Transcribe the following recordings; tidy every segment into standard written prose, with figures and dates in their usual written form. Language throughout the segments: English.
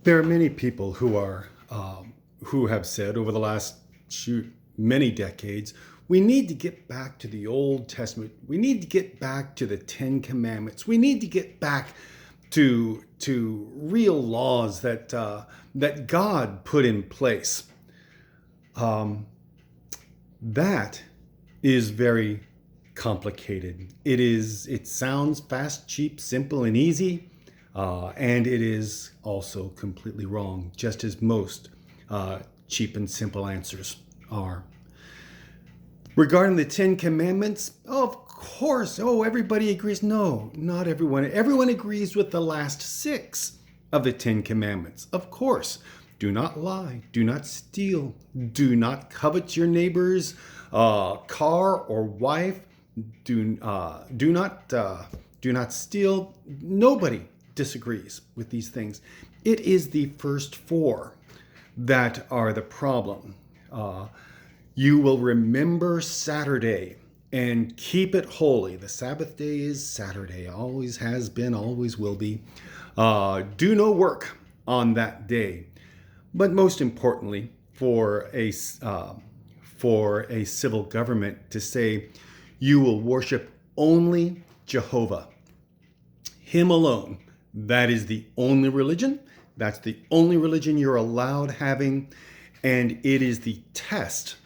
There are many people who have said over the last many decades, we need to get back to the Old Testament. We need to get back to the Ten Commandments. We need to get back to real laws that God put in place. That is very complicated. It sounds fast, cheap, simple, and easy, and it is also completely wrong, just as most cheap and simple answers are. Regarding the Ten Commandments, of course, everybody agrees. No, not everyone. Everyone agrees with the last six of the Ten Commandments. Of course, do not lie, do not steal, do not covet your neighbor's car or wife, do not steal. Nobody disagrees with these things. It is the first four that are the problem. You will remember Saturday and keep it holy. The Sabbath day is Saturday, always has been, always will be. Do no work on that day. But most importantly, for a civil government to say, you will worship only Jehovah, Him alone. That is the only religion. That's the only religion you're allowed having. And it is the test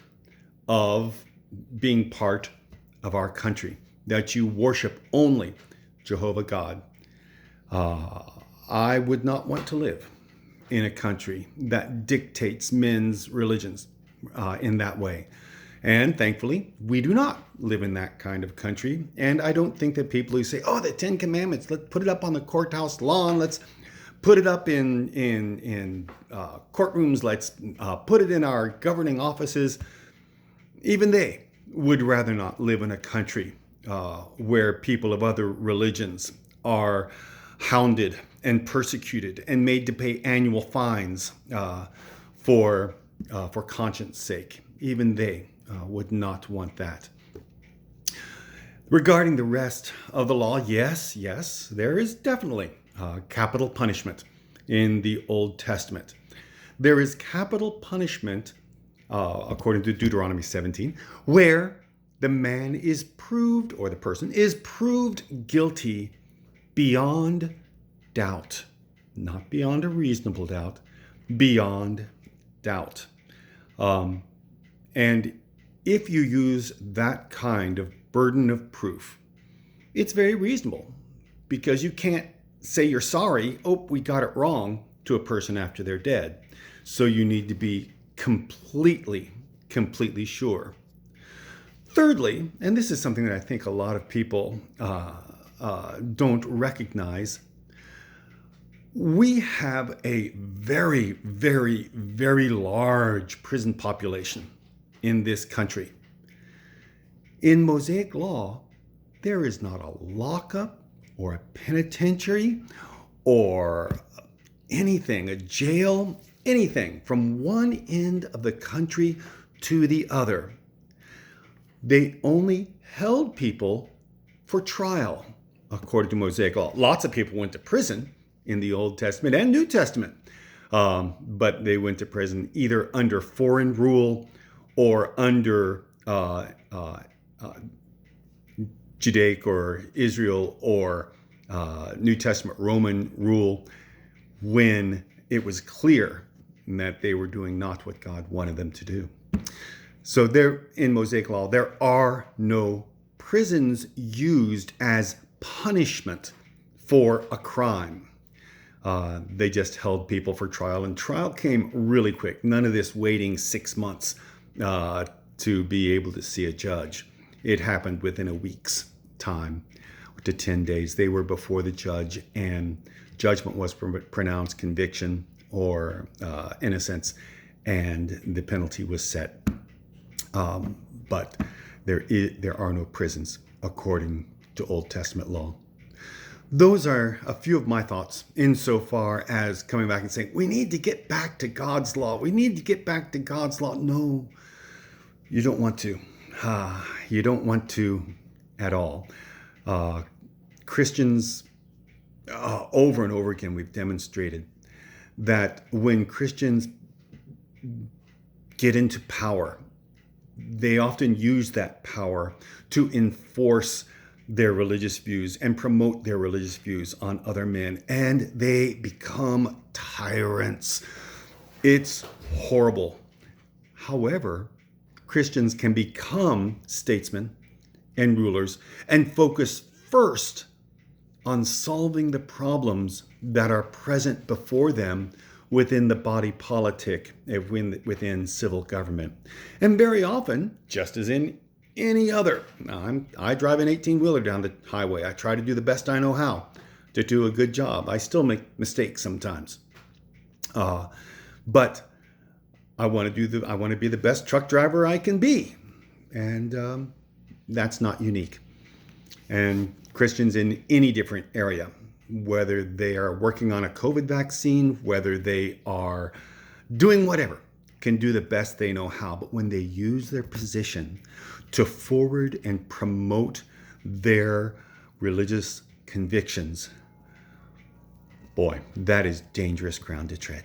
of being part of our country, that you worship only Jehovah God. I would not want to live in a country that dictates men's religions in that way. And thankfully, we do not live in that kind of country. And I don't think that people who say, the Ten Commandments, let's put it up on the courthouse lawn, let's put it up in courtrooms, let's put it in our governing offices, even they would rather not live in a country where people of other religions are hounded and persecuted and made to pay annual fines for conscience sake. Even they would not want that. Regarding the rest of the law, yes, there is definitely capital punishment in the Old Testament. There is capital punishment, according to Deuteronomy 17, where the man is proved, or the person is proved guilty beyond doubt. Not beyond a reasonable doubt, beyond doubt. And if you use that kind of burden of proof, it's very reasonable, because you can't say you're sorry, we got it wrong, to a person after they're dead. So you need to be completely sure. Thirdly, and this is something that I think a lot of people don't recognize, we have a very, very, very large prison population in this country. In Mosaic law, there is not a lockup or a penitentiary or anything, a jail, anything from one end of the country to the other. They only held people for trial, according to Mosaic law. Lots of people went to prison in the Old Testament and New Testament, but they went to prison either under foreign rule or under Judaic or Israel or New Testament Roman rule, when it was clear that they were doing not what God wanted them to do. So there, in Mosaic law, there are no prisons used as punishment for a crime. They just held people for trial, and trial came really quick. None of this waiting 6 months to be able to see a judge. It happened within a week's time to 10 days. They were before the judge, and judgment was pronounced, conviction or innocence, and the penalty was set. But there are no prisons according to Old Testament law. Those are a few of my thoughts insofar as coming back and saying, we need to get back to God's law. We need to get back to God's law. No, you don't want to. You don't want to at all. Christians, over and over again, we've demonstrated that when Christians get into power, they often use that power to enforce their religious views and promote their religious views on other men, and they become tyrants. It's horrible. However, Christians can become statesmen and rulers and focus first on solving the problems that are present before them within the body politic, within civil government. And very often, just as in any other, I drive an 18-wheeler down the highway. I try to do the best I know how to do a good job. I still make mistakes sometimes. But I want to be the best truck driver I can be. And that's not unique. And Christians in any different area, whether they are working on a COVID vaccine, whether they are doing whatever, can do the best they know how. But when they use their position to forward and promote their religious convictions, boy, that is dangerous ground to tread.